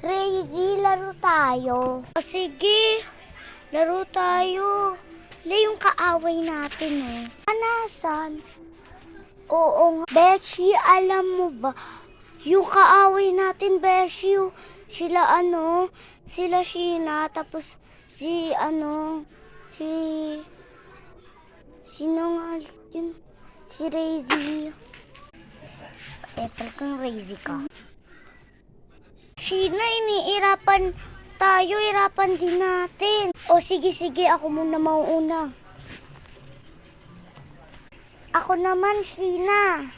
Crazy, laro tayo. O sige, laro tayo. Yung kaaway natin eh. Anasan? Oo nga. Beshi, alam mo ba? Yung kaaway natin, Beshi, sila sila Sheena, tapos sino nga yun? Si Razy. Talagang Razy ka. Sheena, iniirapan tayo, irapan din natin. O sige, ako muna mauuna. Ako naman, Sheena.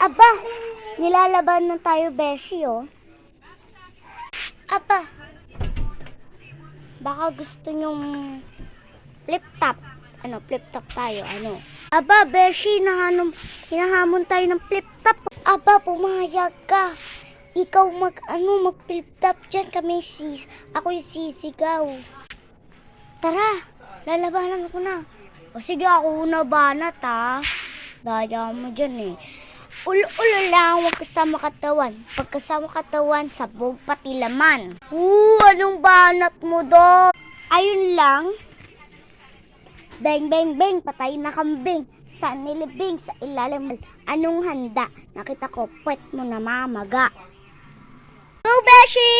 Aba, nilalaban na tayo, Beshi, oh. Aba, baka gusto nyong flip-top. Flip-top tayo, Aba, Beshi, hinahamon tayo ng flip-top. Aba, pumayag ka. Ikaw mag-flip-top dyan. Ako yung sisigaw. Tara, lalabanan ko na. O sige, ako na banat, ha. Daya mo dyan, eh. Ulo lang, huwag kasama katawan. Pag kasama katawan, sabog pati laman. Anong banat mo do? Ayun lang. Beng, beng, beng, patay na kambing. Saan nilibing? Sa ilalim. Anong handa? Nakita ko, puwet mo na mamaga. Oh, Beshi!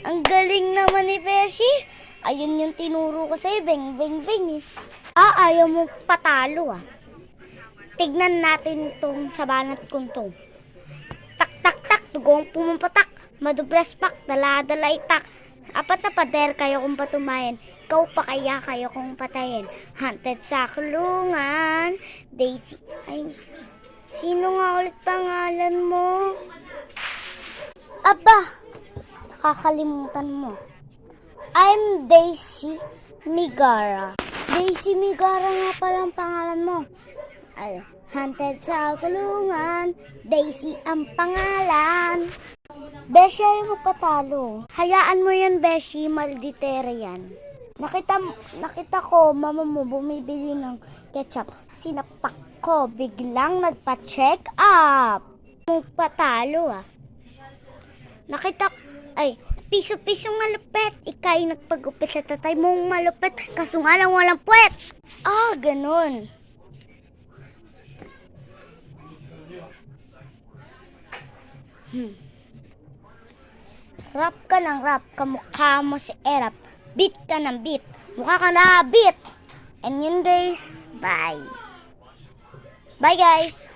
Ang galing naman ni Beshi. Ayun yung tinuro ko sa'yo, beng, beng, beng. Ayaw mo patalo, Tignan natin itong sa banat kong to. Tak, tak, tak, tugong pumapatak. Madubres pak, dala-dala itak. Apat na pader kayo kung patumayan. Ikaw pa kaya kayo kung patayin. Hunted sa kulungan. Daisy. Ay, sino nga ulit pangalan mo? Aba, nakakalimutan mo. I'm Daisy Migara. Daisy Migara nga pala ang pangalan mo. Hunted sa kulungan, Daisy ang pangalan. Beshi, ayaw mo patalo. Hayaan mo yan, Beshi, malditere yan. Nakita ko, mama mo bumibili ng ketchup. Sinapak ko, biglang nagpa-check up. Mong patalo, piso-piso malupet. Ika'y nagpagupit sa tatay mong malupet. Kaso nga lang walang puwet. Ganun. Rap ka ng rap, kamukha mo si Erap. Beat ka ng beat, mukha ka na beat. And yun guys, bye. Bye guys.